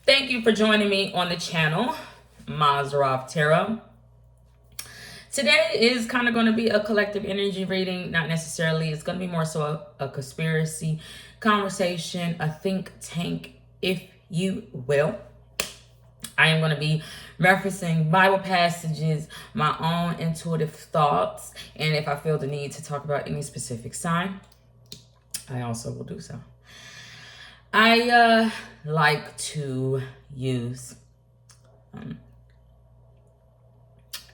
Thank you for joining me on the channel, Mazarov Tarot. Today is kind of going to be a collective energy reading, not necessarily. It's going to be more so a conspiracy conversation, a think tank, if you will. I am going to be referencing Bible passages, my own intuitive thoughts, and if I feel the need to talk about any specific sign, I also will do so. I like to use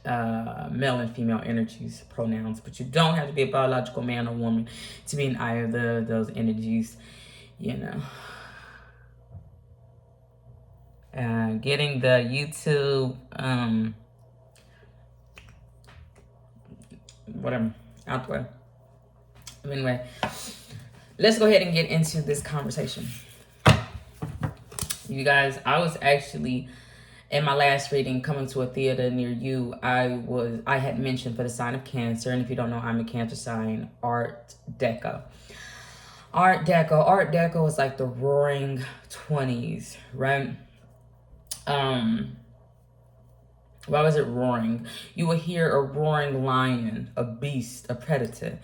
male and female energies, pronouns, but you don't have to be a biological man or woman to be in either of those energies, you know. Getting the YouTube, whatever, out the way. Anyway, let's go ahead and get into this conversation. You guys, I was actually, in my last reading, coming to a theater near you, I had mentioned for the sign of Cancer, and if you don't know, I'm a Cancer sign, Art Deco. Art Deco is like the roaring 20s, right? Why was it roaring? You will hear a roaring lion, a beast, a predator.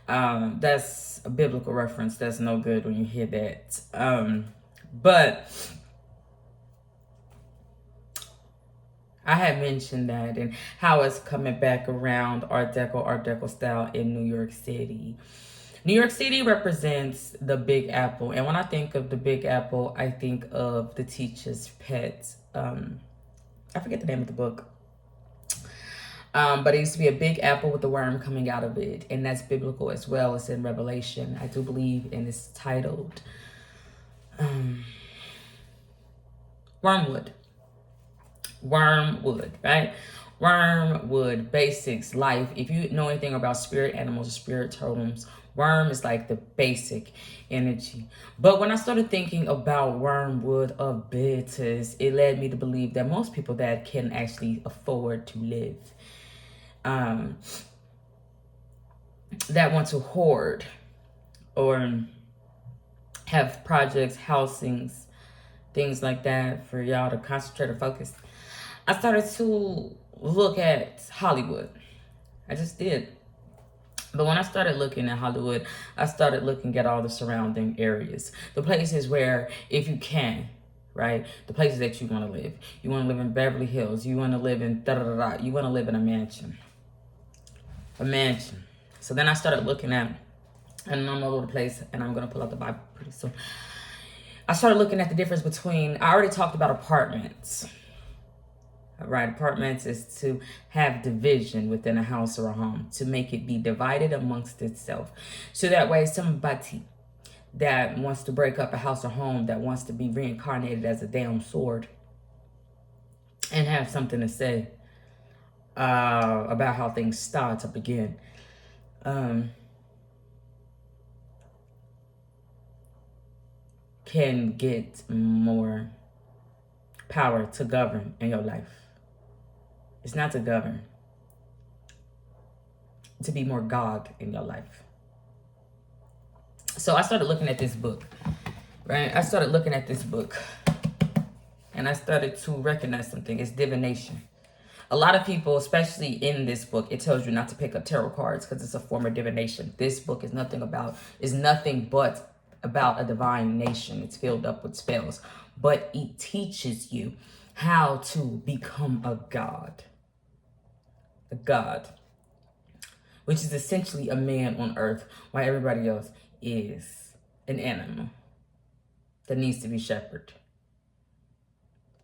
That's a biblical reference. That's no good when you hear that. But I had mentioned that and how it's coming back around Art Deco style in New York City. New York City represents the Big Apple. And when I think of the Big Apple, I think of The Teacher's Pet. I forget the name of the book. But it used to be a big apple with a worm coming out of it. And that's biblical as well. It's in Revelation, I do believe, and it's titled Wormwood. Wormwood, right? Wormwood, basics, life. If you know anything about spirit animals or spirit totems, worm is like the basic energy. But when I started thinking about wormwood of bitters, it led me to believe that most people that can actually afford to live, that want to hoard or have projects, housings, things like that for y'all to concentrate or focus. I started to look at Hollywood. I just did. But when I started looking at Hollywood, I started looking at all the surrounding areas. The places where, if you can, right? The places that you want to live. You want to live in Beverly Hills. You want to live in da-da-da-da. You want to live in a mansion. A mansion. So then I started looking at, and I'm all over the place, and I'm going to pull out the Bible pretty soon. I started looking at the difference between, I already talked about apartments. Right, apartments is to have division within a house or a home, to make it be divided amongst itself. So that way somebody that wants to break up a house or home, that wants to be reincarnated as a damn sword and have something to say about how things start to begin. Can get more power to govern in your life. It's not to govern. To be more God in your life. So I started looking at this book, right? I started looking at this book. And I started to recognize something. It's divination. A lot of people, especially in this book, it tells you not to pick up tarot cards because it's a form of divination. This book is nothing but about a divine nation. It's filled up with spells. But it teaches you how to become a god. A god, which is essentially a man on earth, while everybody else is an animal that needs to be shepherded.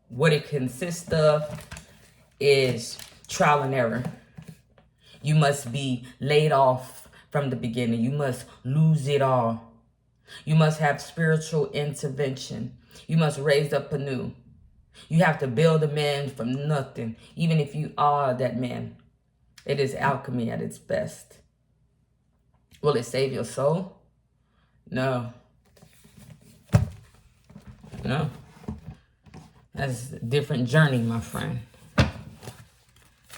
What it consists of is trial and error. You must be laid off from the beginning. You must lose it all. You must have spiritual intervention. You must raise up anew. You have to build a man from nothing, even if you are that man. It is alchemy at its best. Will it save your soul? No. No. That's a different journey, my friend.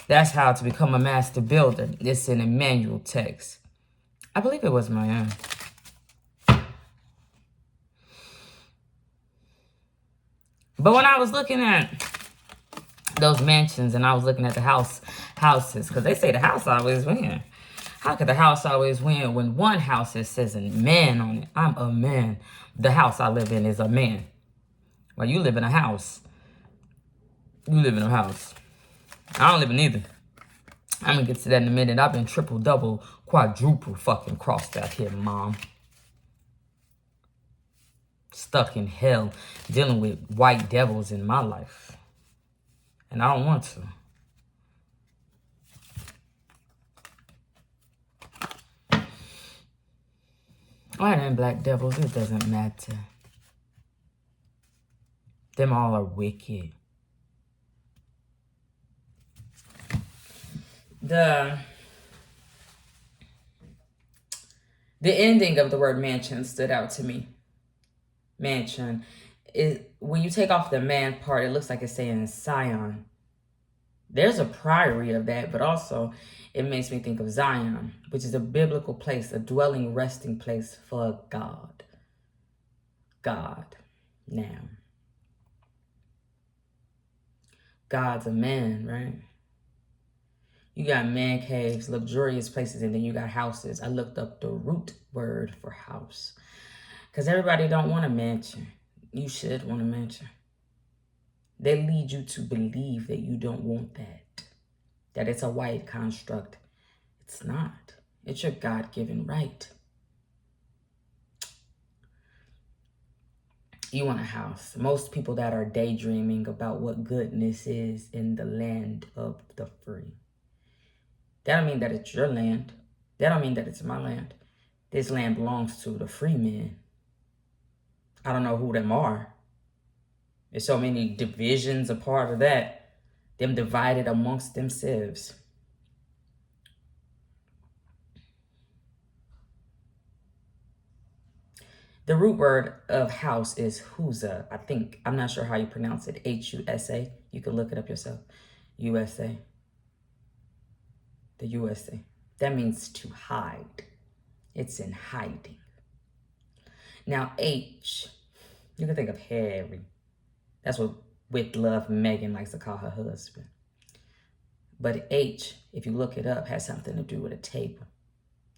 That's how to become a master builder. It's in a manual text. I believe it was my own. But when I was looking at those mansions and I was looking at the houses, because they say the house always win. How could the house always win when one house says a man on it? I'm a man. The house I live in is a man. Well, you live in a house. You live in a house. I don't live in either. I'm gonna get to that in a minute. I've been triple, double, quadruple fucking crossed out here, mom. Stuck in hell, dealing with white devils in my life. And I don't want to. White and black devils, it doesn't matter. Them all are wicked. The ending of the word mansion stood out to me. Mansion. When you take off the man part, it looks like it's saying Sion. There's a priory of that, but also it makes me think of Zion, which is a biblical place, a dwelling, resting place for God. God. Now, God's a man, right? You got man caves, luxurious places, and then you got houses. I looked up the root word for house. Because everybody don't want a mansion. You should want a mansion. They lead you to believe that you don't want that. That it's a white construct. It's not. It's your God-given right. You want a house. Most people that are daydreaming about what goodness is in the land of the free. That don't mean that it's your land. That don't mean that it's my land. This land belongs to the free men. I don't know who them are. There's so many divisions a part of that. Them divided amongst themselves. The root word of house is husa, I think. I'm not sure how you pronounce it. H-U-S-A. You can look it up yourself. USA. The USA. That means to hide. It's in hiding. Now, H, you can think of Harry. That's what With Love Megan likes to call her husband. But H, if you look it up, has something to do with a table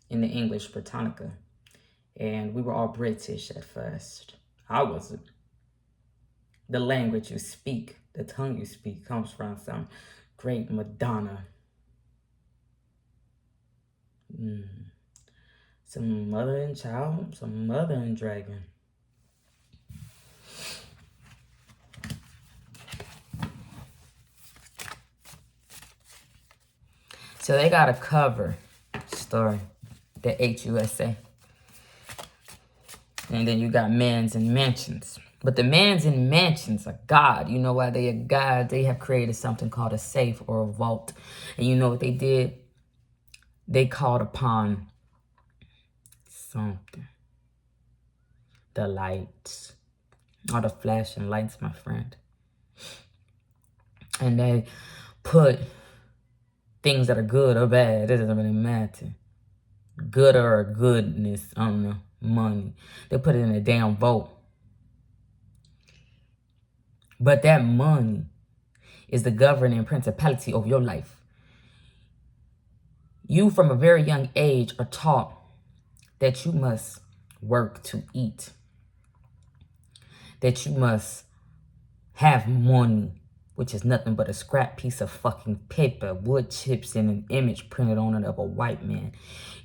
in the English Britannica. And we were all British at first. I wasn't. The language you speak, the tongue you speak, comes from some great Madonna. Some mother and child, some mother and dragon. So they got a cover story, the HUSA. And then you got mans and mansions. But the mans and mansions are God. You know why they are God? They have created something called a safe or a vault. And you know what they did? They called upon something. The lights. Or the flashing lights, my friend. And they put things that are good or bad. It doesn't really matter. Good or goodness. I don't know. Money. They put it in a damn vault. But that money is the governing principality of your life. You, from a very young age, are taught that you must work to eat. That you must have money, which is nothing but a scrap piece of fucking paper, wood chips, and an image printed on it of a white man.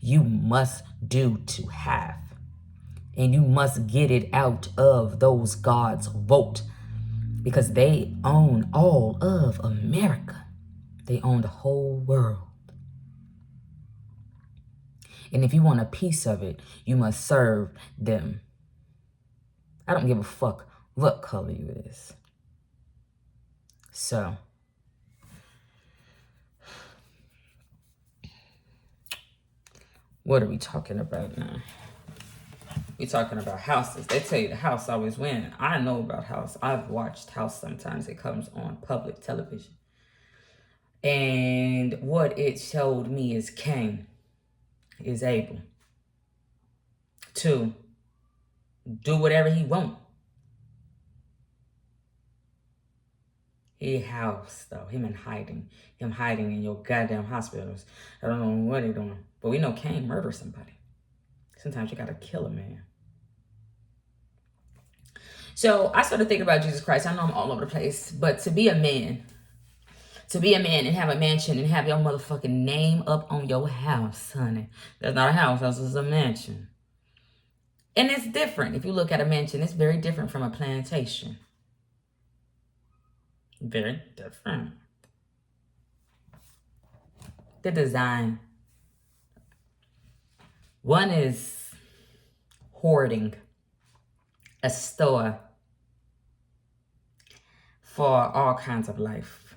You must do to have. And you must get it out of those gods' vote. Because they own all of America. They own the whole world. And if you want a piece of it, you must serve them. I don't give a fuck what color you is. So, what are we talking about now? We talking about houses. They tell you the house always wins. I know about House. I've watched House sometimes. It comes on public television. And what it showed me is Cain is able to do whatever he wants. He house, though. Him in hiding. Him hiding in your goddamn hospitals. I don't know what he doing. But we know Cain murdered somebody. Sometimes you gotta kill a man. So I started thinking about Jesus Christ. I know I'm all over the place. But to be a man and have a mansion and have your motherfucking name up on your house, honey. That's not a house. That's just a mansion. And it's different. If you look at a mansion, it's very different from a plantation. Very different. The design. One is hoarding, a store for all kinds of life.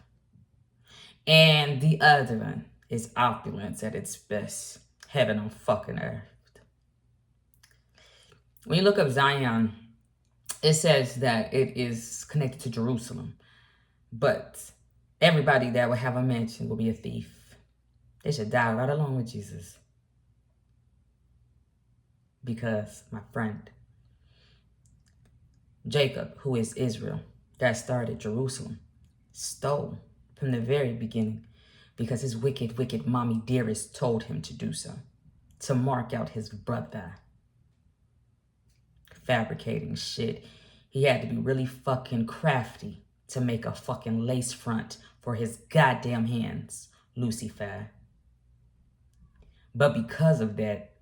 And the other one is opulence at its best. Heaven on fucking earth. When you look up Zion, it says that it is connected to Jerusalem. But everybody that will have a mansion will be a thief. They should die right along with Jesus. Because, my friend, Jacob, who is Israel, that started Jerusalem, stole from the very beginning because his wicked, wicked mommy dearest told him to do so, to mark out his brother. Fabricating shit. He had to be really fucking crafty to make a fucking lace front for his goddamn hands, Lucifer. But because of that,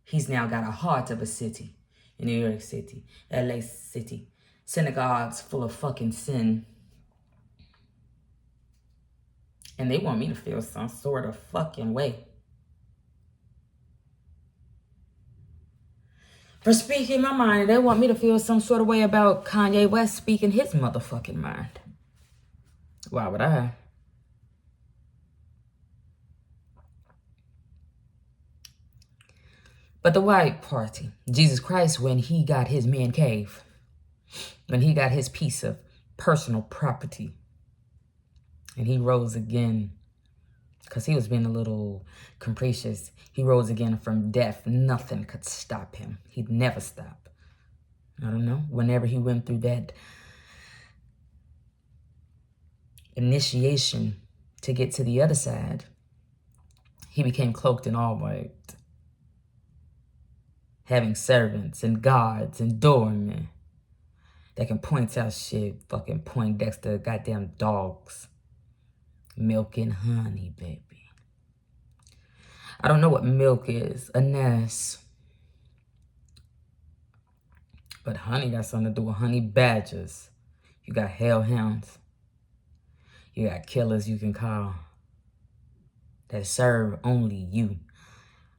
he's now got a heart of a city. In New York City, LA City, synagogues full of fucking sin. And they want me to feel some sort of fucking way for speaking my mind. They want me to feel some sort of way about Kanye West speaking his motherfucking mind. Why would I? But the white party, Jesus Christ, when he got his man cave, when he got his piece of personal property, and he rose again, because he was being a little capricious. He rose again from death. Nothing could stop him. He'd never stop. I don't know. Whenever he went through that initiation to get to the other side, he became cloaked in all white, having servants and guards and doormen that can point out shit, fucking Poindexter goddamn dogs. Milk and honey, baby. I don't know what milk is, a nurse. But honey got something to do with honey badgers. You got hellhounds. You got killers you can call that serve only you.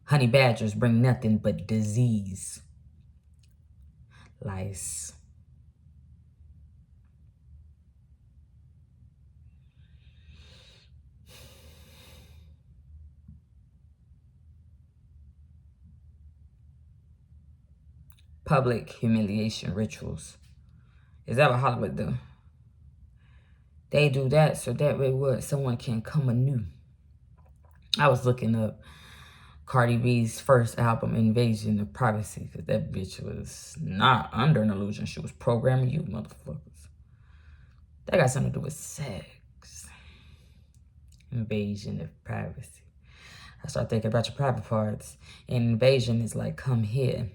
Honey badgers bring nothing but disease. Lice. Public humiliation rituals. Is that what Hollywood do? They do that so that way what? Someone can come anew. I was looking up Cardi B's first album, Invasion of Privacy, because that bitch was not under an illusion. She was programming you motherfuckers. That got something to do with sex. Invasion of privacy. I start thinking about your private parts. And invasion is like, come here.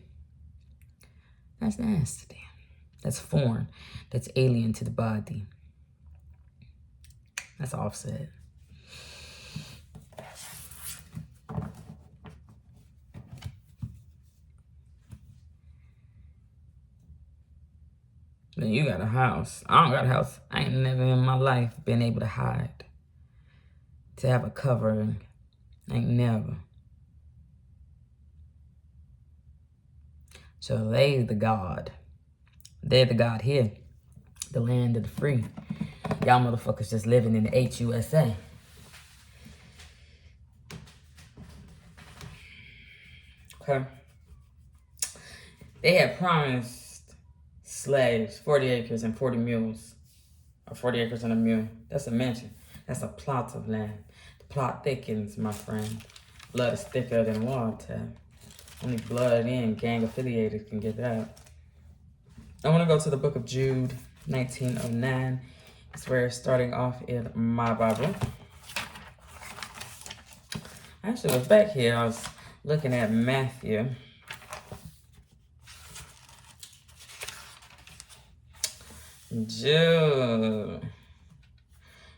That's nasty. That's foreign. That's alien to the body. That's Offset. Then you got a house. I don't got a house. I ain't never in my life been able to hide. To have a covering. Ain't never. So they the God. They're the God here. The land of the free. Y'all motherfuckers just living in the HUSA. Okay. They had promised slaves 40 acres and 40 mules. Or 40 acres and a mule. That's a mansion. That's a plot of land. The plot thickens, my friend. Blood is thicker than water. Only blood in, gang affiliated can get that. I want to go to the book of Jude, 1909. That's where it's starting off in my Bible. I actually was back here. I was looking at Matthew.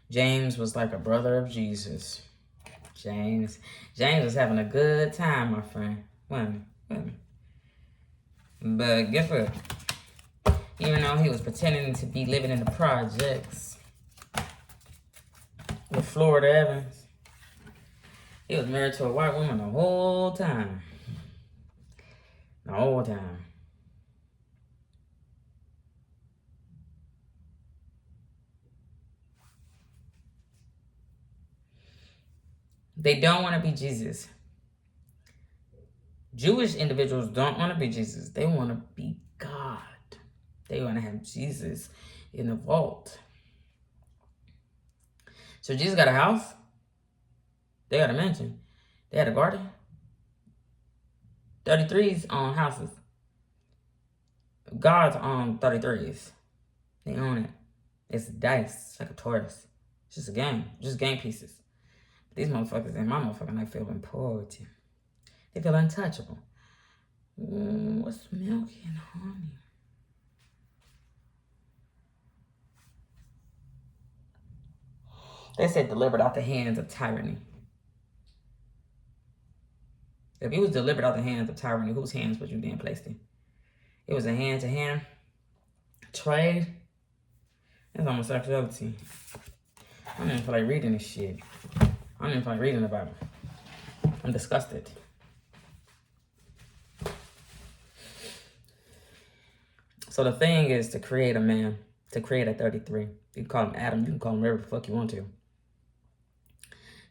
James was like a brother of Jesus. James was having a good time, my friend. Women. But guess what? Even though he was pretending to be living in the projects with Florida Evans, he was married to a white woman the whole time. The whole time. They don't want to be Jesus. Jewish individuals don't want to be Jesus. They want to be God. They want to have Jesus in the vault. So Jesus got a house. They got a mansion. They had a garden. 33s own houses. God's own 33s. They own it. It's dice. It's like a tortoise. It's just a game. Just game pieces. These motherfuckers in my motherfucking life feel poverty. They feel untouchable. What's milk and honey? They said delivered out the hands of tyranny. If he was delivered out the hands of tyranny, whose hands was you then placed in? It was a hand-to-hand trade. That's homosexuality. I don't even feel like reading this shit. I don't even feel like reading the Bible. I'm disgusted. So the thing is to create a man, to create a 33. You can call him Adam, you can call him whatever the fuck you want to.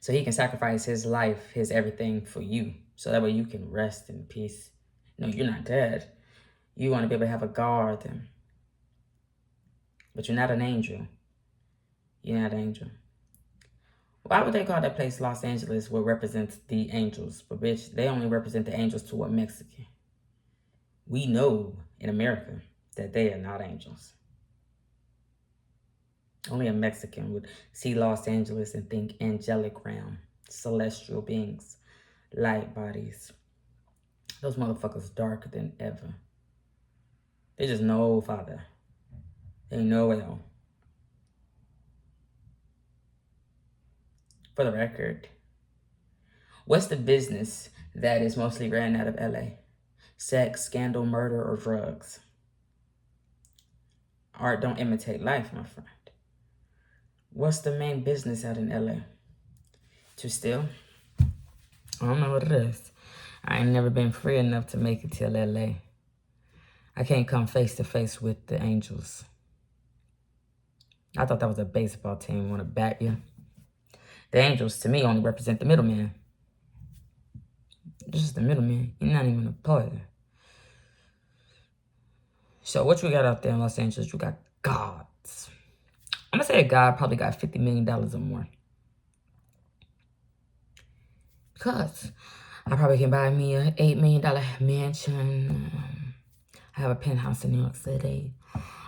So he can sacrifice his life, his everything for you. So that way you can rest in peace. No, you're not dead. You want to be able to have a garden. But you're not an angel. You're not an angel. Why would they call that place Los Angeles, what represents the angels? But bitch, they only represent the angels to a Mexican. We know in America that they are not angels. Only a Mexican would see Los Angeles and think angelic realm, celestial beings, light bodies. Those motherfuckers darker than ever. They just know, Father. They know it all. For the record, what's the business that is mostly ran out of LA? Sex, scandal, murder, or drugs? Art don't imitate life, my friend. What's the main business out in LA? To steal? I don't know what it is. I ain't never been free enough to make it till LA. I can't come face to face with the angels. I thought that was a baseball team. Want to bat you? The angels, to me, only represent the middleman. This is the middleman. You're not even a part. So what you got out there in Los Angeles? You got gods. I'm going to say a god probably got $50 million or more. Because I probably can buy me an $8 million mansion. I have a penthouse in New York City.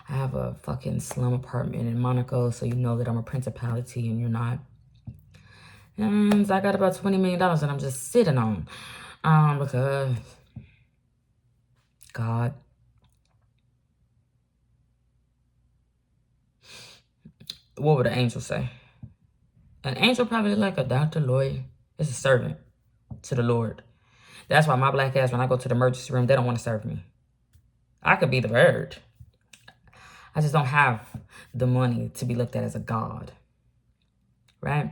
I have a fucking slum apartment in Monaco, so you know that I'm a principality and you're not. And I got about $20 million that I'm just sitting on. Because God. What would an angel say? An angel probably like a doctor, lawyer. It's a servant to the Lord. That's why my black ass, when I go to the emergency room, they don't want to serve me. I could be the bird. I just don't have the money to be looked at as a god. Right?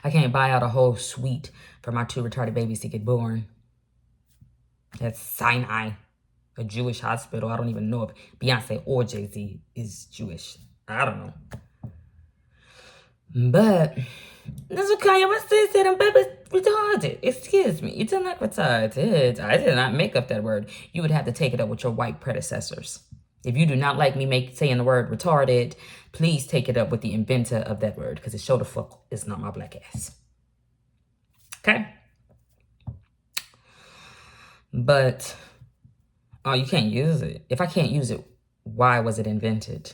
I can't buy out a whole suite for my 2 retarded babies to get born. That's Sinai, a Jewish hospital. I don't even know if Beyonce or Jay-Z is Jewish. I don't know. But that's what Kanye West said. I'm baby retarded. Excuse me. You did not retarded. I did not make up that word. You would have to take it up with your white predecessors. If you do not like me saying the word retarded, please take it up with the inventor of that word, because it sure the fuck is not my black ass. Okay? But, oh, you can't use it. If I can't use it, why was it invented?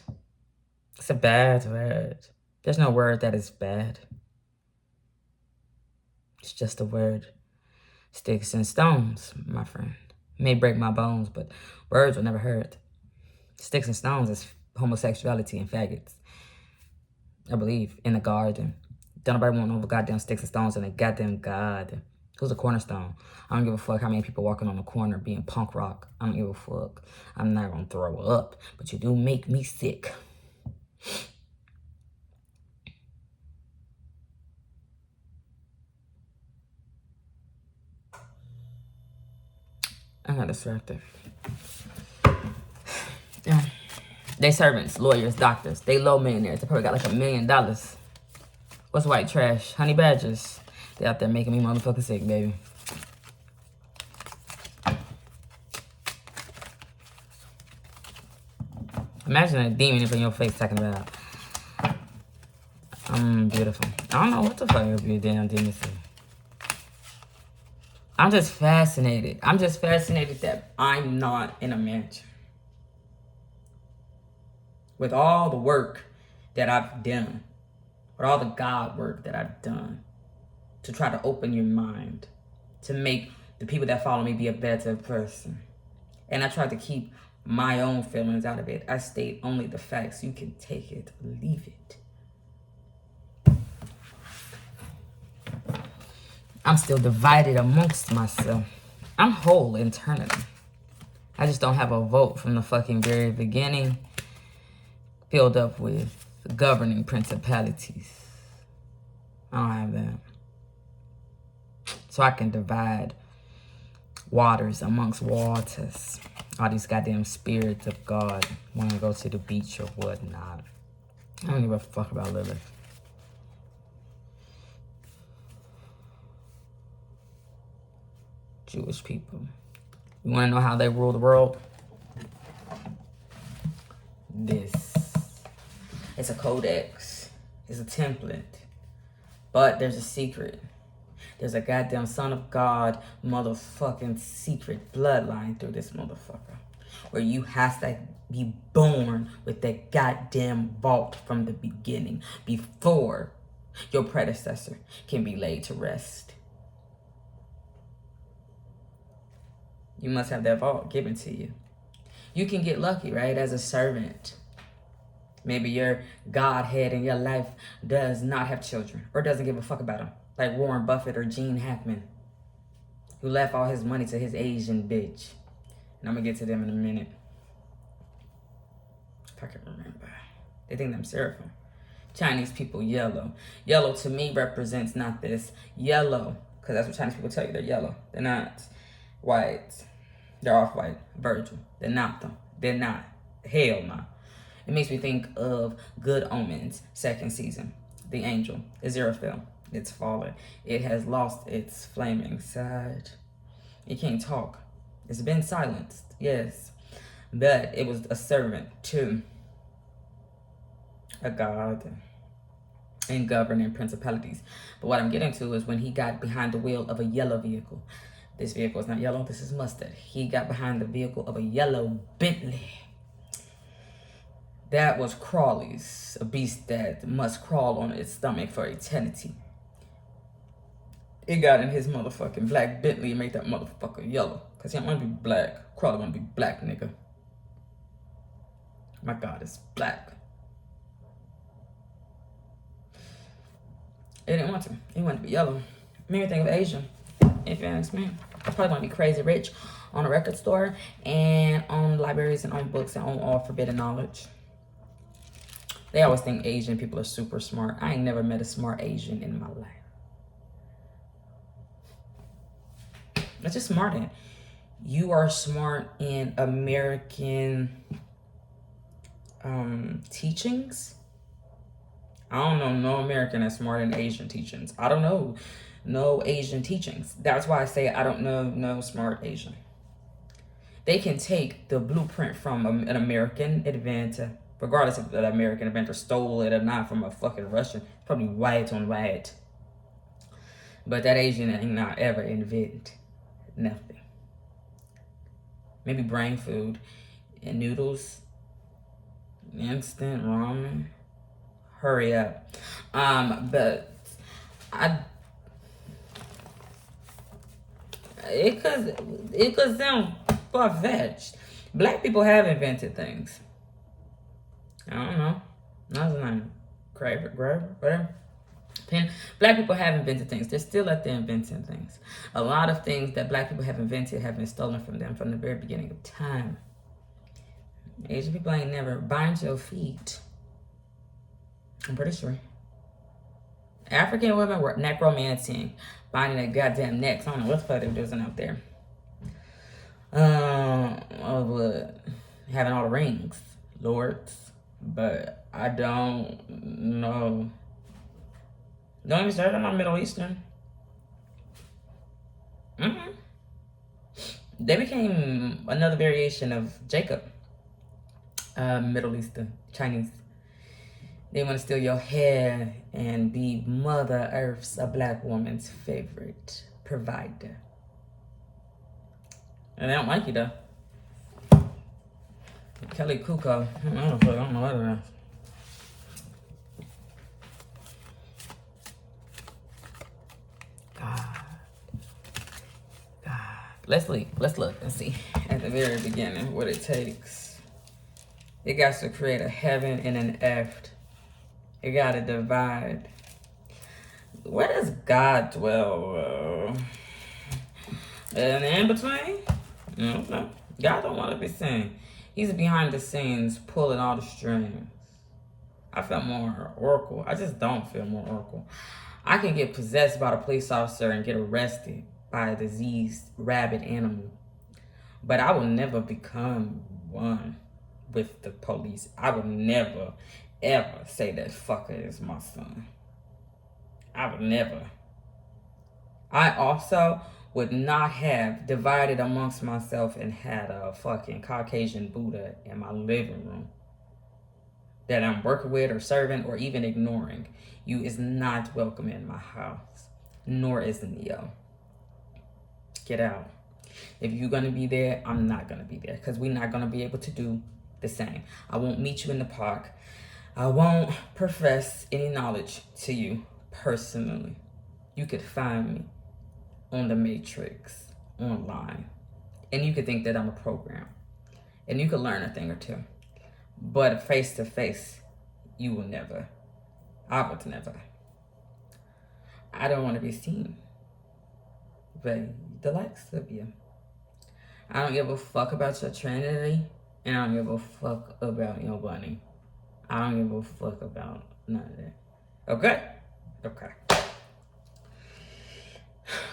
It's a bad word. There's no word that is bad. It's just a word. Sticks and stones, my friend. May break my bones, but words will never hurt. Sticks and stones is homosexuality and faggots. I believe in the garden. Don't nobody want no goddamn sticks and stones in a goddamn garden. Who's a cornerstone? I don't give a fuck how many people walking on the corner being punk rock. I don't give a fuck. I'm not gonna throw up, but you do make me sick. I got distracted. Yeah. They servants, lawyers, doctors. They low millionaires. They probably got like $1 million. What's white trash? Honey badgers. They out there making me motherfucking sick, baby. Imagine a demon up in your face talking about, I'm beautiful. I don't know what the fuck would be a damn demon say. I'm just fascinated. I'm just fascinated that I'm not in a mansion. With all the work that I've done, with all the God work that I've done to try to open your mind, to make the people that follow me be a better person. And I tried to keep my own feelings out of it. I state only the facts. You can take it or leave it. I'm still divided amongst myself. I'm whole internally. I just don't have a vote from the fucking very beginning, filled up with governing principalities. I don't have that. So I can divide waters amongst waters. All these goddamn spirits of God want to go to the beach or whatnot. I don't give a fuck about Lilith. Jewish people. You want to know how they rule the world? This. It's a codex. It's a template. But there's a secret. There's a goddamn son of God motherfucking secret bloodline through this motherfucker. Where you have to be born with that goddamn vault from the beginning before your predecessor can be laid to rest. You must have that vault given to you. You can get lucky, right, as a servant. Maybe your Godhead in your life does not have children or doesn't give a fuck about them. Like Warren Buffett or Gene Hackman, who left all his money to his Asian bitch. And I'm going to get to them in a minute. If I can remember. They think I'm seraphim. Chinese people, yellow. Yellow to me represents not this. Yellow, because that's what Chinese people tell you. They're yellow. They're not white. They're off-white. Virgil. They're not them. They're not. Hell no. It makes me think of Good Omens, second season. The angel, Aziraphale. It's fallen. It has lost its flaming side. It can't talk. It's been silenced, yes. But it was a servant to a god and governing principalities. But what I'm getting to is when he got behind the wheel of a yellow vehicle. This vehicle is not yellow, this is mustard. He got behind the vehicle of a yellow Bentley. That was Crawley's, a beast that must crawl on its stomach for eternity. It got in his motherfucking black Bentley and made that motherfucker yellow. Because he don't want to be black. Crawley want to be black, nigga. My God, it's black. It didn't want to. He wanted to be yellow. Made me think of Asian, if you ask me. I probably want to be crazy rich on a record store and on libraries and on books and on all forbidden knowledge. They always think Asian people are super smart. I ain't never met a smart Asian in my life. It's just smart in. You are smart in American teachings. I don't know no American that's smart in Asian teachings. I don't know no Asian teachings. That's why I say I don't know no smart Asian. They can take the blueprint from an American inventor, regardless if that American inventor stole it or not from a fucking Russian. Probably white on white. But that Asian ain't not ever invent nothing. Maybe brain food and noodles. Instant ramen. Hurry up. But it could sound far-fetched. Black people have invented things. I don't know. That's his name. Graver, whatever. Black people have invented things. They're still at there inventing things. A lot of things that black people have invented have been stolen from them from the very beginning of time. Asian people ain't never bind your feet. I'm pretty sure. African women were necromancing, binding their goddamn necks. I don't know what the fuck they were doing out there. Having all the rings, lords, but I don't know. Don't even start on my Middle Eastern. They became another variation of Jacob. Middle Eastern, Chinese. They want to steal your hair and be Mother Earth's, a black woman's favorite provider. And they don't like you though. Kelly Kuko. I don't know what it is. God. Let's look and see at the very beginning what it takes. It got to create a heaven and an earth. It got to divide. Where does God dwell? And in between? No. God don't want to be seen. He's behind the scenes pulling all the strings. I feel more Oracle. I just don't feel more Oracle. I can get possessed by a police officer and get arrested by a diseased rabid animal. But I will never become one with the police. I would never, ever say that fucker is my son. I would never. I also would not have divided amongst myself and had a fucking Caucasian Buddha in my living room that I'm working with or serving or even ignoring. You is not welcome in my house, nor is Neo. Get out. If you're going to be there, I'm not going to be there because we're not going to be able to do the same. I won't meet you in the park. I won't profess any knowledge to you personally. You could find me on the Matrix online, and you could think that I'm a program, and you could learn a thing or two. But face to face, you will never. I would never. I don't want to be seen by the likes of you. I don't give a fuck about your Trinity, and I don't give a fuck about your bunny. I don't give a fuck about none of that. Okay? Okay.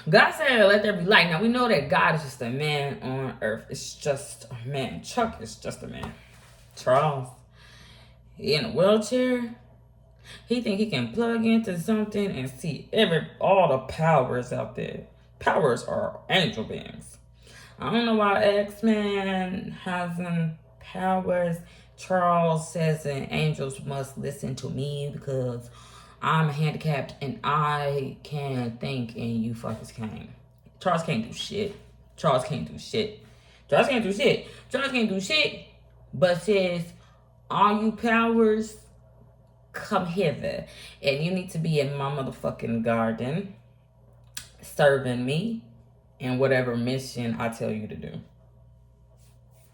God said, let there be light. Now, we know that God is just a man on earth. It's just a man. Chuck is just a man. Charles, he in a wheelchair. He think he can plug into something and see all the powers out there. Powers are angel beings. I don't know why X-Men has powers. Charles says that angels must listen to me because I'm handicapped and I can think and you fuckers can't. Charles can't do shit. Charles can't do shit. Charles can't do shit. Charles can't do shit. But says, all you powers, come hither. And you need to be in my motherfucking garden serving me in whatever mission I tell you to do.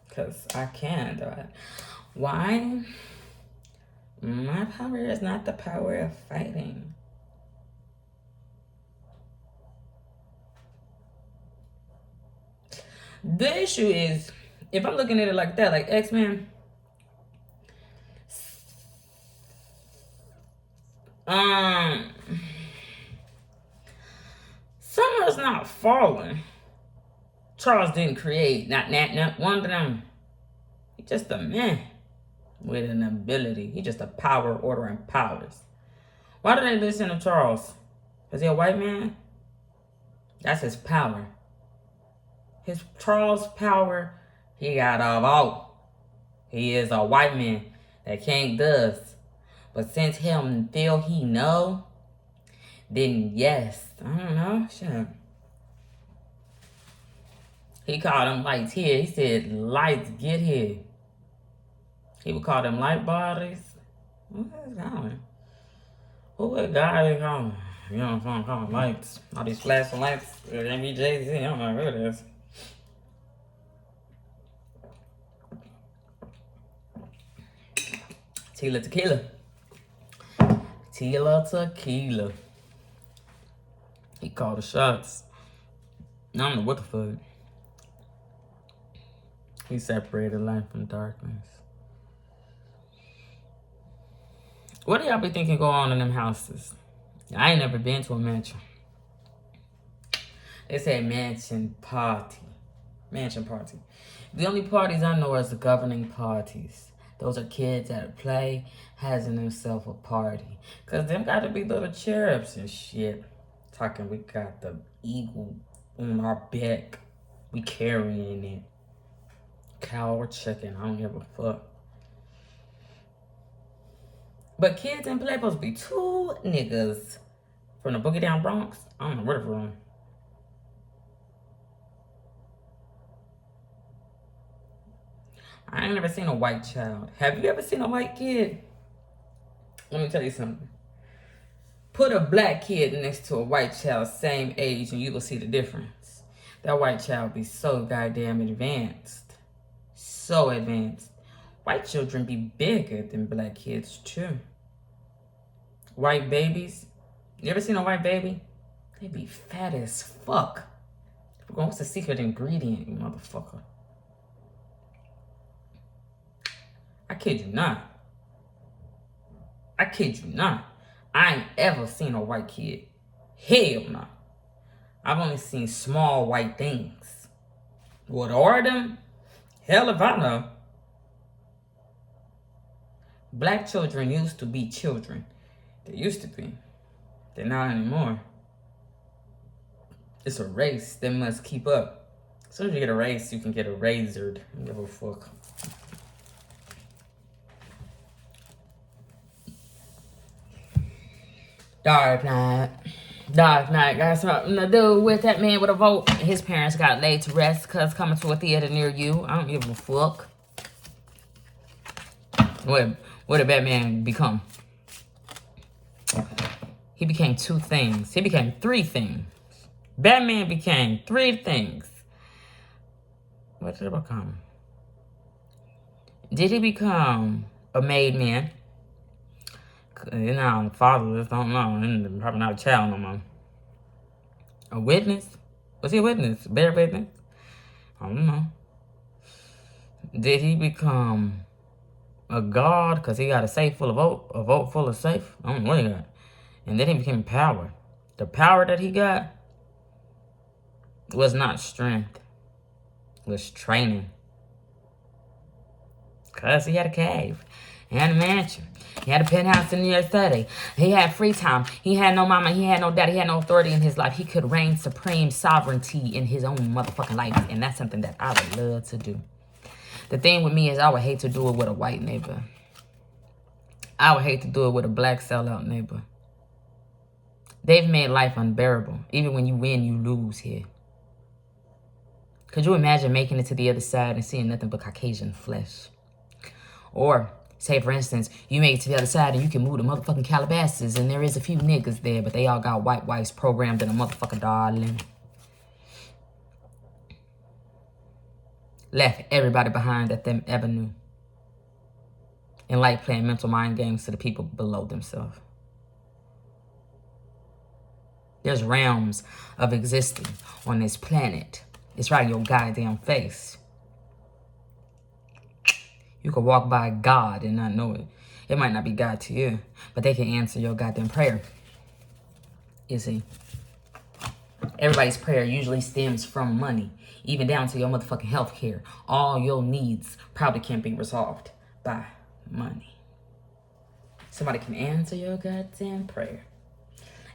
Because I can do it. Why? My power is not the power of fighting. The issue is, if I'm looking at it like that, like X-Men, Summer's not falling. Charles didn't create, not one of them. He's just a man with an ability. He's just a power ordering powers. Why do they listen to Charles? Is he a white man? That's his power. His Charles' power, he got a vote. He is a white man that can't does. But since him feel he know, then yes. I don't know. Shit. He called them lights here. He said, lights, get here. He would call them light bodies. What is going? Who would God call them? You know what I'm calling lights. All these flashing lights. MBJZ, I don't know who it is. Tila Tequila. Tila Tequila. He called the shots. I don't know what the fuck. He separated light from darkness. What do y'all be thinking go on in them houses? I ain't never been to a mansion. They say mansion party. Mansion party. The only parties I know is the governing parties. Those are kids that play, having themselves a party. Because them got to be little cherubs and shit. Talking, we got the eagle on our back. We carrying it. Cow or chicken, I don't give a fuck. But kids in play supposed to be two niggas from the Boogie Down Bronx. I don't know where they're from. I ain't never seen a white child. Have you ever seen a white kid? Let me tell you something. Put a black kid next to a white child, same age, and you will see the difference. That white child be so goddamn advanced. So advanced. White children be bigger than black kids, too. White babies. You ever seen a white baby? They be fat as fuck. What's the secret ingredient, you motherfucker? I kid you not. I kid you not. I ain't ever seen a white kid. Hell no. I've only seen small white things. What are them? Hell if I know. Black children used to be children. They used to be. They're not anymore. It's a race that must keep up. As soon as you get a race, you can get erasered. I don't give a fuck. Dark Knight. Dark Knight got something to do with that man with a vote. His parents got laid to rest because coming to a theater near you. I don't give a fuck. What did Batman become? He became two things. He became three things. Batman became three things. What did he become? Did he become a made man? You know, fatherless, don't know. And probably not a child no more. A witness? Was he a witness? Bear witness? I don't know. Did he become a god because he got a safe full of a vote full of safe? I don't know what he got. And then he became power. The power that he got was not strength. It was training. Because he had a cave. He had a mansion. He had a penthouse in New York City. He had free time. He had no mama. He had no daddy. He had no authority in his life. He could reign supreme sovereignty in his own motherfucking life. And that's something that I would love to do. The thing with me is I would hate to do it with a white neighbor. I would hate to do it with a black sellout neighbor. They've made life unbearable. Even when you win, you lose here. Could you imagine making it to the other side and seeing nothing but Caucasian flesh? Or, say for instance, you make it to the other side and you can move to motherfucking Calabasas and there is a few niggas there, but they all got white wives programmed in a motherfucker, darling. Left everybody behind at them avenue. And like playing mental mind games to the people below themselves. There's realms of existing on this planet. It's right in your goddamn face. You could walk by God and not know it. It might not be God to you, but they can answer your goddamn prayer. You see, everybody's prayer usually stems from money, even down to your motherfucking health care. All your needs probably can't be resolved by money. Somebody can answer your goddamn prayer.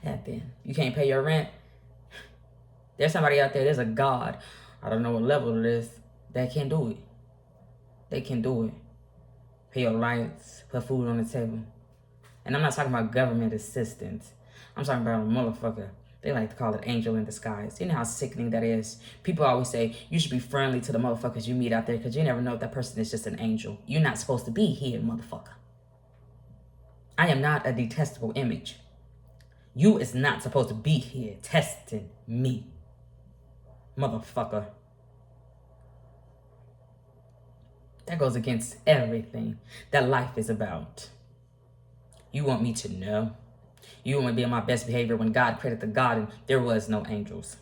And then you can't pay your rent. There's somebody out there, there's a God, I don't know what level it is, that can do it. They can do it. Pay your lights, put food on the table. And I'm not talking about government assistance. I'm talking about a motherfucker They like to call it angel in disguise. You know how sickening that is? People always say you should be friendly to the motherfuckers you meet out there because you never know if that person is just an angel. You're not supposed to be here, motherfucker. I am not a detestable image. You is not supposed to be here testing me, motherfucker. That goes against everything that life is about. You want me to know? You want me to be on my best behavior when God created the garden? There was no angels.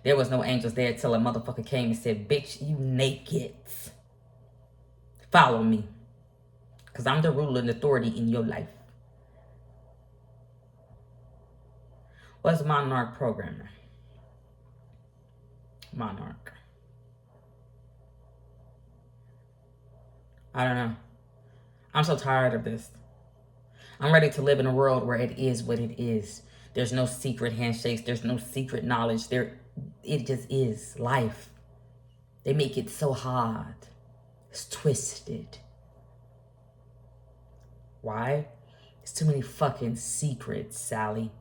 There was no angels there till a motherfucker came and said, bitch, you naked. Follow me. Because I'm the ruler and authority in your life. What's Monarch programmer? Monarch. I don't know. I'm so tired of this. I'm ready to live in a world where it is what it is. There's no secret handshakes. There's no secret knowledge. It just is life. They make it so hard. It's twisted. Why? There's too many fucking secrets, Sally.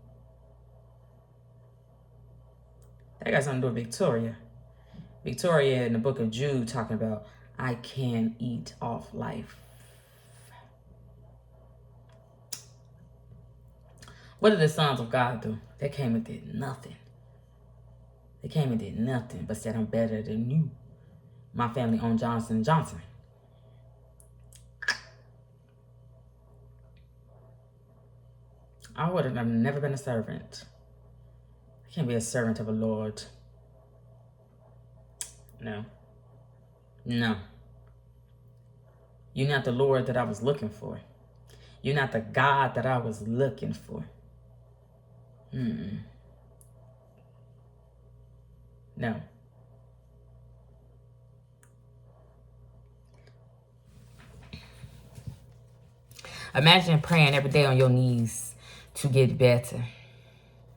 That got something to do with Victoria. Victoria in the book of Jude talking about, I can eat off life. What did the sons of God do? They came and did nothing. They came and did nothing but said, I'm better than you. My family owned Johnson & Johnson. I would have never been a servant. I can't be a servant of a Lord. No. No. You're not the Lord that I was looking for. You're not the God that I was looking for. No. Imagine praying every day on your knees to get better.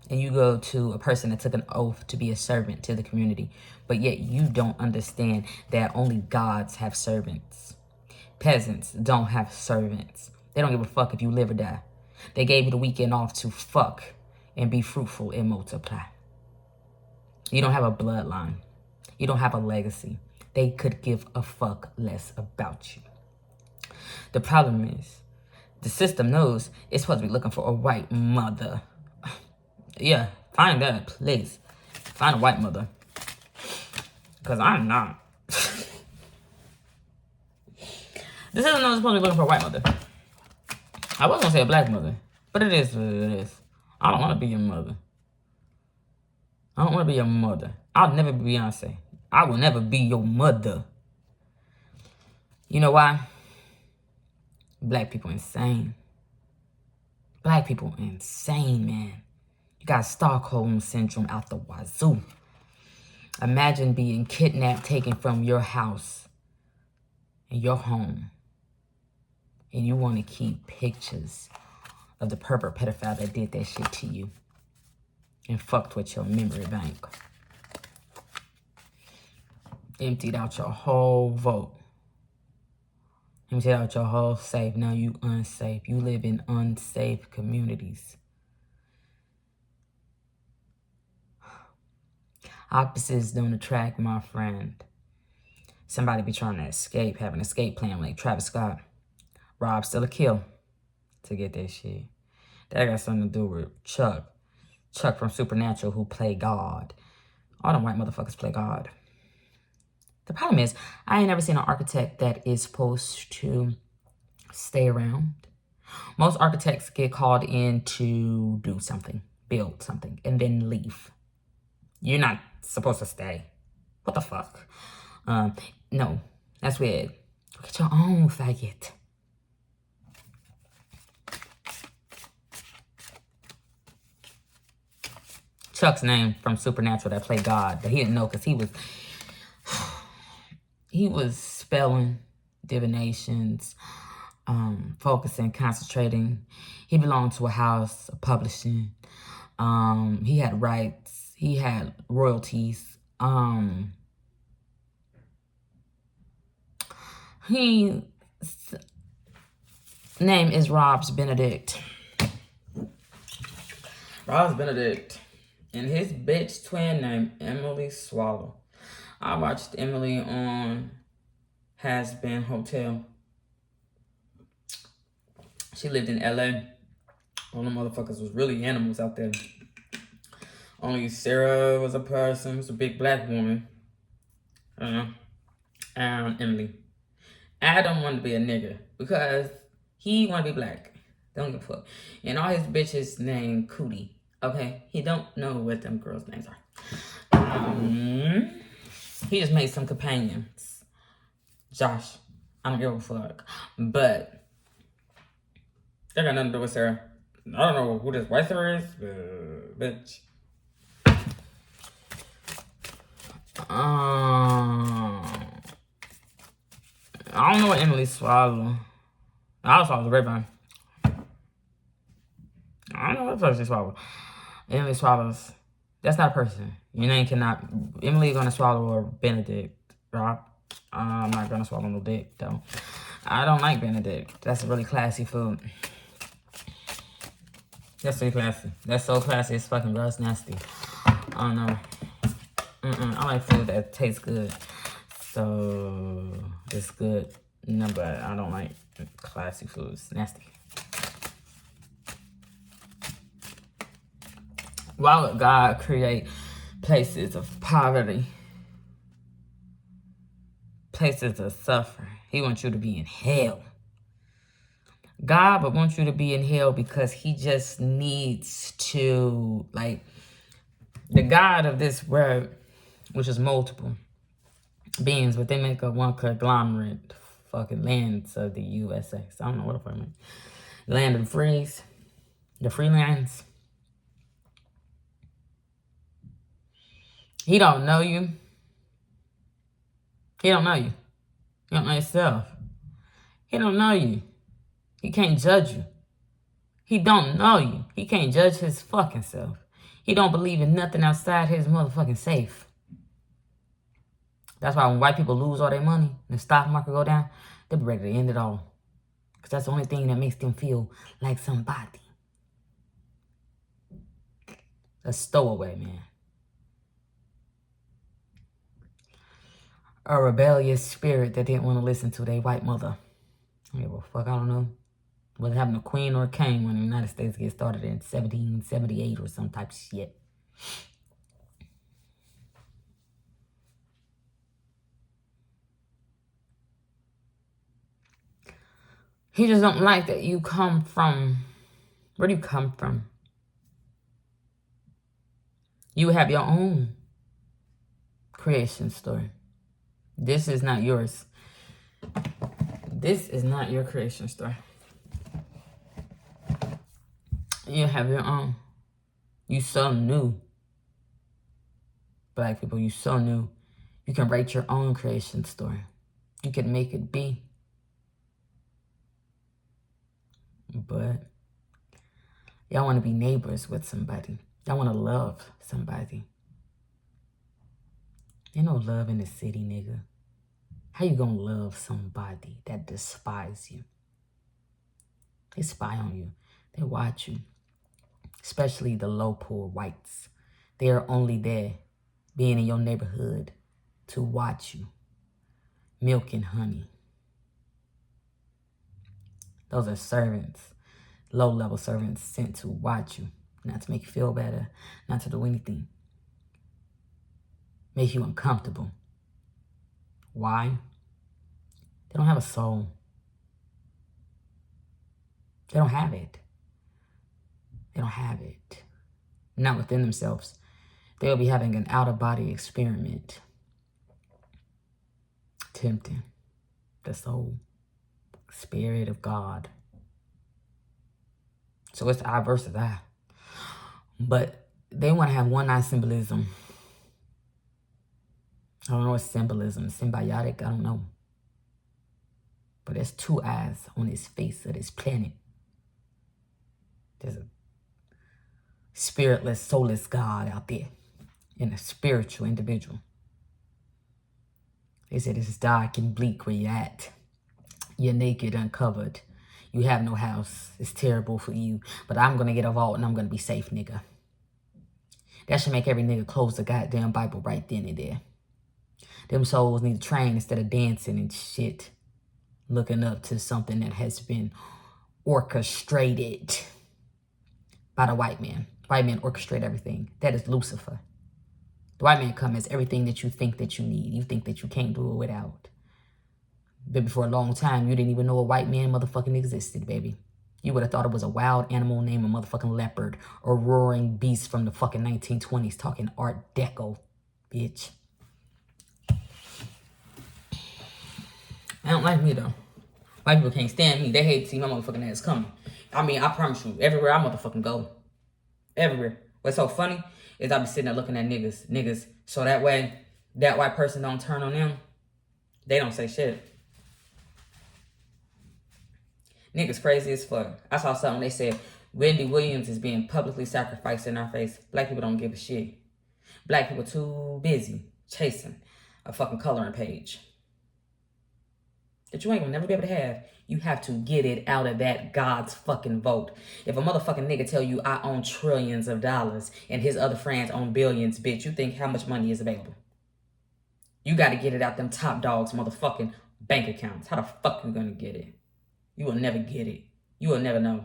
And you go to a person that took an oath to be a servant to the community, but yet you don't understand that only gods have servants. Peasants don't have servants. They don't give a fuck if you live or die. They gave you the weekend off to fuck and be fruitful and multiply. You don't have a bloodline. You don't have a legacy. They could give a fuck less about you. The problem is, the system knows it's supposed to be looking for a white mother. Yeah, find that, please. Find a white mother. Because I'm not. The system knows it's supposed to be looking for a white mother. I was going to say a black mother, but it is what it is. I don't want to be your mother. I don't want to be your mother. I'll never be Beyonce. I will never be your mother. You know why? Black people insane. Black people insane, man. You got Stockholm Syndrome out the wazoo. Imagine being kidnapped, taken from your house and your home. And you want to keep pictures of the pervert pedophile that did that shit to you and fucked with your memory bank. Emptied out your whole vote. Emptied out your whole safe. Now you unsafe. You live in unsafe communities. Opposites don't attract, my friend. Somebody be trying to escape, have an escape plan like Travis Scott. Rob still a kill to get that shit. That got something to do with Chuck. Chuck from Supernatural, who play God. All them white motherfuckers play God. The problem is, I ain't never seen an architect that is supposed to stay around. Most architects get called in to do something, build something, and then leave. You're not supposed to stay. What the fuck? No, that's weird. Go get your own faggot. Chuck's name from Supernatural that played God, but he didn't know because he was spelling divinations, focusing, concentrating. He belonged to a house of publishing. He had rights. He had royalties. His name is Robs Benedict. Robs Benedict. And his bitch twin named Emily Swallow. I watched Emily on Has Been Hotel. She lived in LA. All the motherfuckers was really animals out there. Only Sarah was a person, was a big black woman. And Emily. Adam wanted to be a nigga because he wanted to be black. Don't give a fuck. And all his bitches named Cootie. Okay? He don't know what them girls' names are. He just made some companions. Josh. I don't give a fuck. But that got nothing to do with Sarah. I don't know who this white Sarah is. Bitch. I don't know what Emily Swallow. I was the grapevine. I don't know what the fuck she swallowed. Emily swallows. That's not a person. Your name cannot. Emily gonna swallow a Benedict, Rob. I'm not gonna swallow no dick though. I don't like Benedict. That's a really classy food. That's really classy. That's so classy. It's fucking gross, nasty. I don't know. I like food that tastes good. So it's good. No, but I don't like classy foods. Nasty. Why would God create places of poverty? Places of suffering. He wants you to be in hell. God would want you to be in hell because he just needs to, like, the God of this world, which is multiple beings, but they make up one conglomerate fucking lands of the USA. So I don't know what the fuck I mean. Land of the frees. The free lands. He don't know you. He don't know you. You don't know yourself. He don't know you. He can't judge you. He don't know you. He can't judge his fucking self. He don't believe in nothing outside his motherfucking safe. That's why when white people lose all their money and the stock market go down, they'll be ready to end it all. Because that's the only thing that makes them feel like somebody. A stowaway, man. A rebellious spirit that didn't want to listen to their white mother. I don't give a fuck, I don't know. Whether having a queen or a king when the United States get started in 1778 or some type of shit. He just don't like that you come from... Where do you come from? You have your own creation story. This is not yours. This is not your creation story. You have your own. You so new. Black people, you so new. You can write your own creation story. You can make it be. But y'all want to be neighbors with somebody. Y'all want to love somebody. Ain't no love in the city, nigga. How you gonna love somebody that despise you? They spy on you. They watch you. Especially the low poor whites. They are only there being in your neighborhood to watch you. Milk and honey. Those are servants. Low-level servants sent to watch you. Not to make you feel better. Not to do anything. Make you uncomfortable. Why? They don't have a soul. They don't have it. They don't have it. Not within themselves. They'll be having an out-of-body experiment. Tempting the soul. Spirit of God. So it's I versus I. But they want to have one-eye symbolism. I don't know what symbolism. Symbiotic, I don't know. But there's two eyes on his face of this planet. There's a spiritless, soulless God out there. And a spiritual individual. They said it's dark and bleak where you're at. You're naked, uncovered. You have no house. It's terrible for you. But I'm going to get a vault and I'm going to be safe, nigga. That should make every nigga close the goddamn Bible right then and there. Them souls need to train instead of dancing and shit. Looking up to something that has been orchestrated by the white man. White man orchestrate everything. That is Lucifer. The white man comes as everything that you think that you need. You think that you can't do it without. Baby, for a long time, you didn't even know a white man motherfucking existed, baby. You would have thought it was a wild animal named a motherfucking leopard or roaring beast from the fucking 1920s talking Art Deco, bitch. They don't like me, though. White people can't stand me. They hate to see my motherfucking ass coming. I mean, I promise you, everywhere I motherfucking go. Everywhere. What's so funny is I be sitting there looking at niggas. So that way, that white person don't turn on them. They don't say shit. Niggas crazy as fuck. I saw something, they said, Wendy Williams is being publicly sacrificed in our face. Black people don't give a shit. Black people too busy chasing a fucking coloring page that you ain't gonna never be able to have. You have to get it out of that God's fucking vote. If a motherfucking nigga tell you I own trillions of dollars and his other friends own billions, bitch, you think how much money is available? You gotta get it out them top dogs motherfucking bank accounts. How the fuck you gonna get it? You will never get it. You will never know.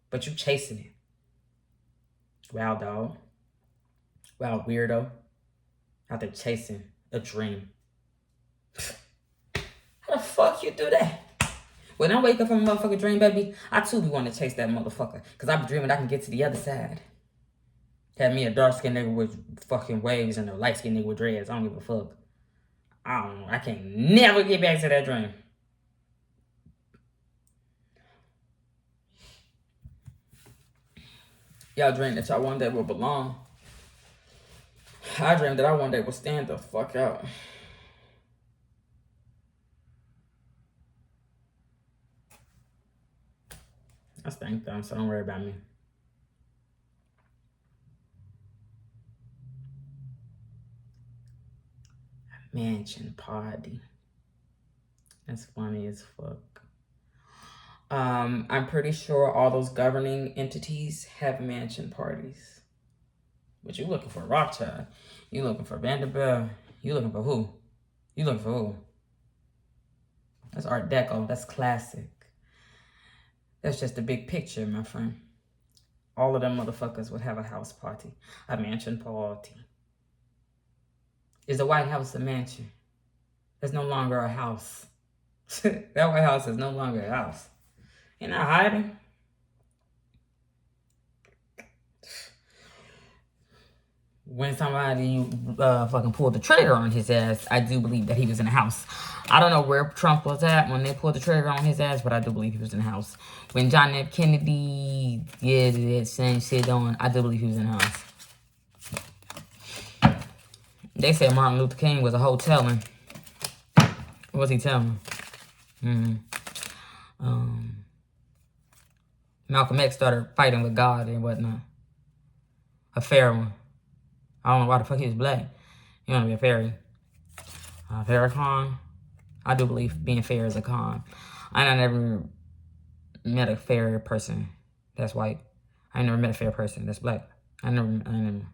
But you chasing it. Wow, dog. Wow, weirdo. Out there chasing a dream. How the fuck you do that? When I wake up from a motherfucking dream, baby, I too be wanting to chase that motherfucker. Because I be dreaming I can get to the other side. Have me a dark-skinned nigga with fucking waves and a light-skinned nigga with dreads. I don't give a fuck. I don't know. I can't never get back to that dream. Y'all dream that y'all one day will belong. I dream that I one day will stand the fuck out. I stink though, so don't worry about me. Mansion party. That's funny as fuck. I'm pretty sure all those governing entities have mansion parties. But you looking for Rothschild. You looking for Vanderbilt. You looking for who? You looking for who? That's Art Deco. That's classic. That's just the big picture, my friend. All of them motherfuckers would have a house party. A mansion party. Is the White House a mansion? It's no longer a house. That White House is no longer a house. You're not hiding. When somebody fucking pulled the trigger on his ass, I do believe that he was in the house. I don't know where Trump was at when they pulled the trigger on his ass, but I do believe he was in the house. When John F. Kennedy did that same shit on, I do believe he was in the house. They said Martin Luther King was a hoteling. What was he telling? Malcolm X started fighting with God and whatnot. A fair one. I don't know why the fuck he was black. He want to be a fairy. Farrakhan. I do believe being fair is a con. I never met a fair person that's white. I never met a fair person that's black. I never.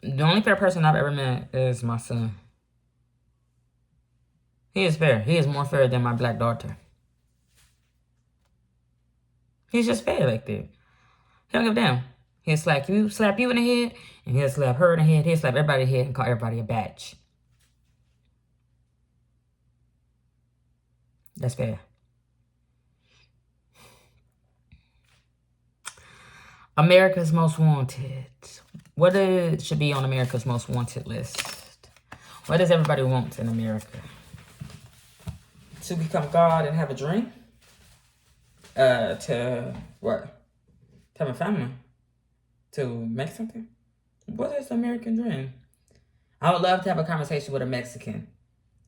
The only fair person I've ever met is my son. He is fair. He is more fair than my black daughter. He's just fair like that. He don't give a damn. He'll slap you in the head, and he'll slap her in the head. He'll slap everybody in the head and call everybody a batch. That's fair. America's Most Wanted. What should be on America's Most Wanted list? What does everybody want in America? To become God and have a dream? To what? To have a family? To make something? What is the American dream? I would love to have a conversation with a Mexican.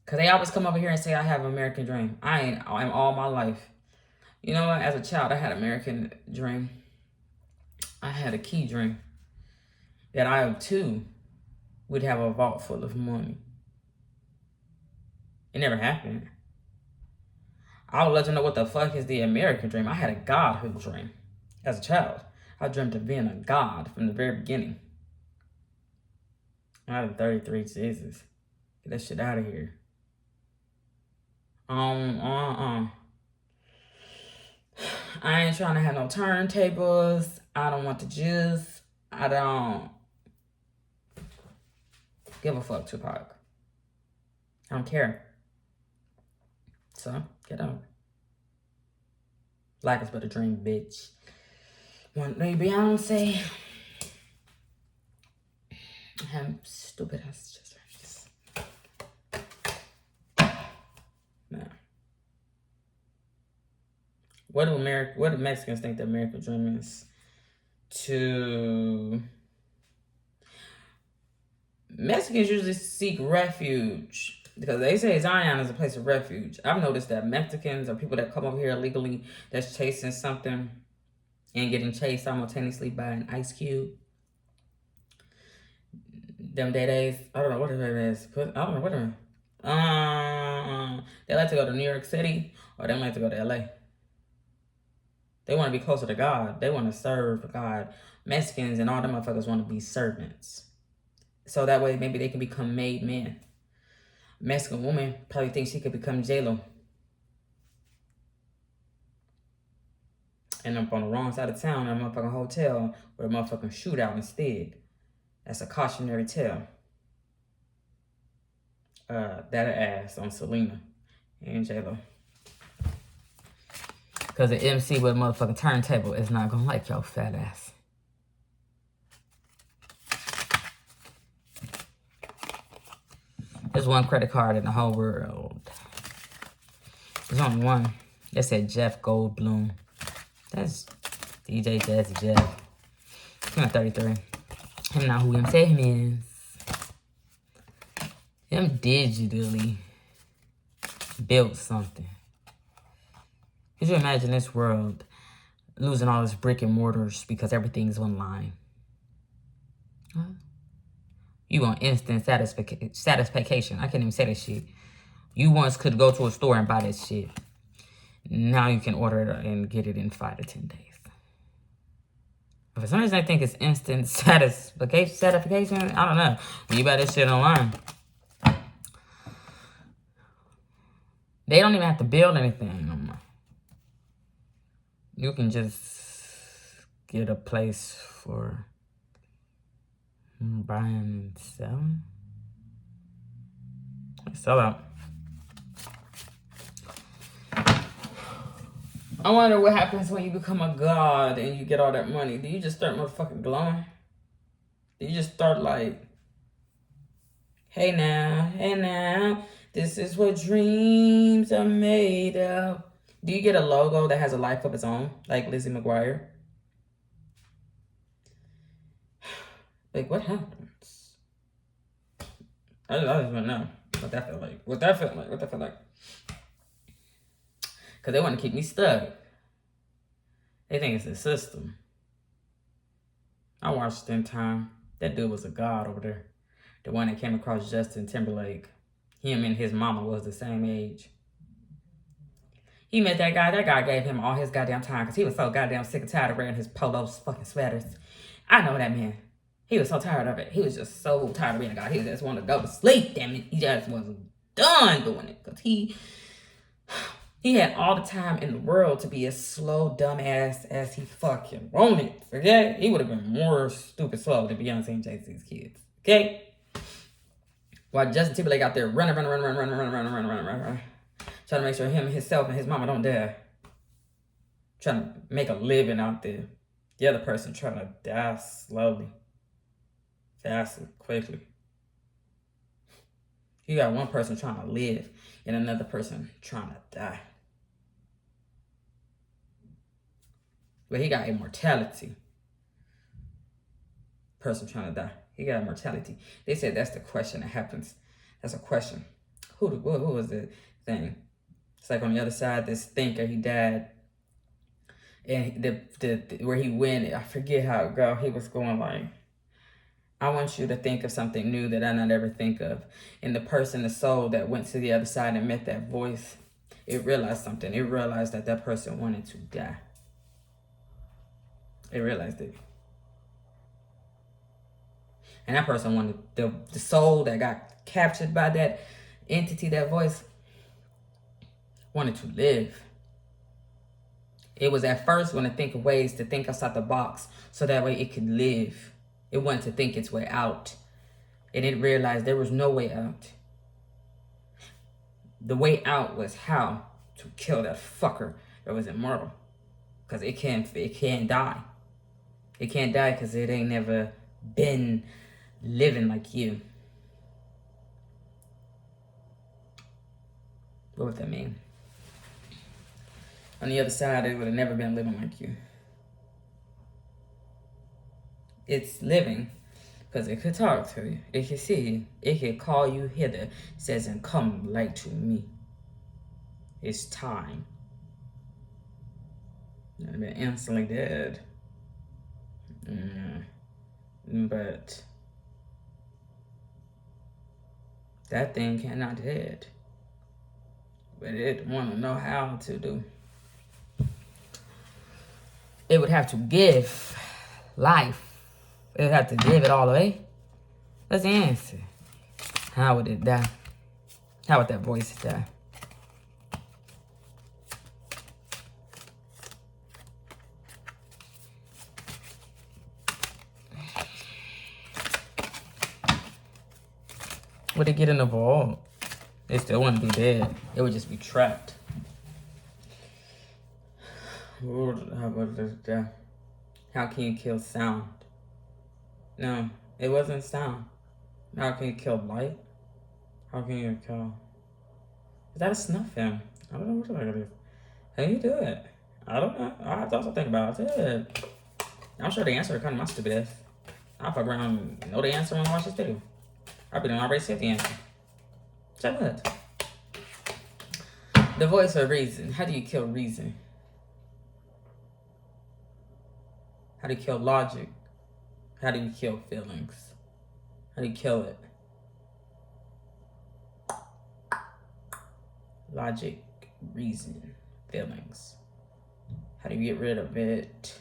Because they always come over here and say, I have an American dream. I'm all my life. You know what? As a child, I had an American dream. I had a key dream. That I, too, would have a vault full of money. It never happened. I would let you know what the fuck is the American dream. I had a godhood dream as a child. I dreamt of being a god from the very beginning. I'm 33, Jesus. Get that shit out of here. I ain't trying to have no turntables. I don't want the juice. I don't give a fuck, Tupac. I don't care. So, get over. Life is but a dream, bitch. One day Beyonce. I'm stupid ass just. Nah. What do Mexicans think the American dream is? Mexicans usually seek refuge because they say Zion is a place of refuge. I've noticed that Mexicans are people that come over here illegally that's chasing something and getting chased simultaneously by an Ice Cube. Them days, I don't know what it is. I don't know what it is. They like to go to New York City or they like to go to LA. They want to be closer to God. They want to serve God. Mexicans and all them motherfuckers want to be servants. So that way maybe they can become made men. Mexican woman probably thinks she could become J-Lo. End up on the wrong side of town in a motherfucking hotel with a motherfucking shootout instead. That's a cautionary tale. That ass on Selena and J-Lo. Because the MC with a motherfucking turntable is not gonna like your fat ass. There's one credit card in the whole world. There's only one. That said Jeff Goldblum. That's DJ Jazzy Jeff. He's not 33. Him not who him say him is. Him digitally built something. Could you imagine this world losing all its brick and mortars because everything's online? Huh? You want instant satisfaction. I can't even say that shit. You once could go to a store and buy that shit. Now you can order it and get it in 5 to 10 days. But for some reason, I think it's instant satisfaction. I don't know. When you buy this shit online, they don't even have to build anything no more. You can just get a place for buying and selling. Sell out. I wonder what happens when you become a god and you get all that money. Do you just start motherfucking glowing? Do you just start like, hey now, this is what dreams are made of. Do you get a logo that has a life of its own, like Lizzie McGuire? Like, what happens? I just want to know what that felt like. What that felt like. Because they want to keep me stuck. They think it's the system. I watched In Time. That dude was a god over there. The one that came across Justin Timberlake. Him and his mama was the same age. He met that guy. That guy gave him all his goddamn time because he was so goddamn sick and tired of wearing his polos fucking sweaters. I know that man. He was so tired of it. He was just so tired of being a guy. He just wanted to go to sleep, damn it. He just wasn't done doing it because he had all the time in the world to be as slow, dumbass as he fucking wanted. Okay? He would have been more stupid slow than Beyonce and Jay-Z's kids. Okay? While Justin Timberlake out there running. Trying to make sure himself and his mama don't die. Trying to make a living out there. The other person trying to die slowly. Fast and quickly. You got one person trying to live and another person trying to die. But he got immortality. Person trying to die. He got immortality. They said that's the question that happens. That's a question. Who was the thing? It's like on the other side, this thinker, he died. And where he went, I forget how it go. He was going like, I want you to think of something new that I not ever think of. And the person, the soul that went to the other side and met that voice, It realized something. It realized that that person wanted to die. It realized it. And that person wanted, the soul that got captured by that entity, that voice, wanted to live. It was at first going to think of ways to think outside the box so that way it could live. It wanted to think its way out. And it realized there was no way out. The way out was how to kill that fucker that was immortal. Because it can't die. It can't die because it ain't never been living like you. What would that mean? On the other side, it would have never been living like you. It's living because it could talk to you. It could see you. It could call you hither. Says, and come light to me. It's time. You'd have been instantly dead. But that thing cannot dead. But it want to know how to do. It would have to give life. It would have to give it all away. What's the answer? How would it die? How would that voice die? Would it get in the vault? It still wouldn't be dead. It would just be trapped. How can you kill sound? No, it wasn't sound. How can you kill light? How can you kill... Is that a snuff film? I don't know what the fuck it is. How do you do it? I don't know. I have to also think about it. I'm sure the answer is kind of my stupid ass. I'll fuck around and know the answer when I watch this video. I've been already said the answer. So what? The voice of reason. How do you kill reason? How do you kill logic? How do you kill feelings? How do you kill it? Logic, reason, feelings. How do you get rid of it?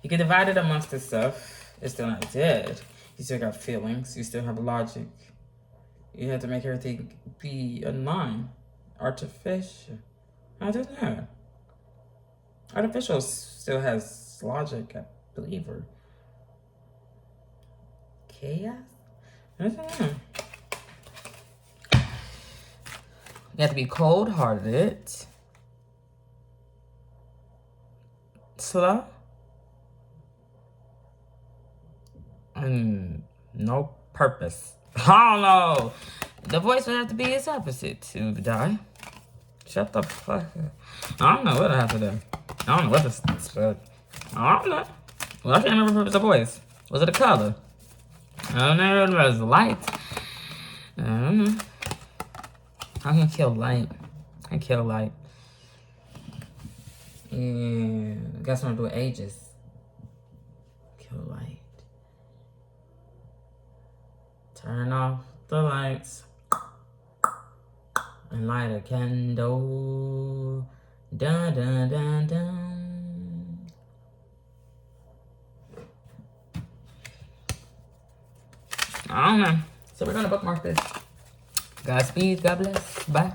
You can divide it amongst itself. It's still not dead. You still got feelings. You still have logic. You have to make everything be in line. Artificial. I don't know. Artificial still has logic, I believe, or chaos? I don't know. You have to be cold-hearted, slow, and no purpose. I don't know. The voice would have to be its opposite to die. Shut the fuck up. I don't know what I have to do. I don't know what this is. I don't know. Well, I can't remember if it was a voice. Was it a color? I don't know if it was light. I don't know. I can kill light. I kill light. Yeah, got something to do with ages. Kill light. Turn off the lights and light a candle. Dun dun dun dun. I don't know. So we're gonna bookmark this. Godspeed. God bless. Bye.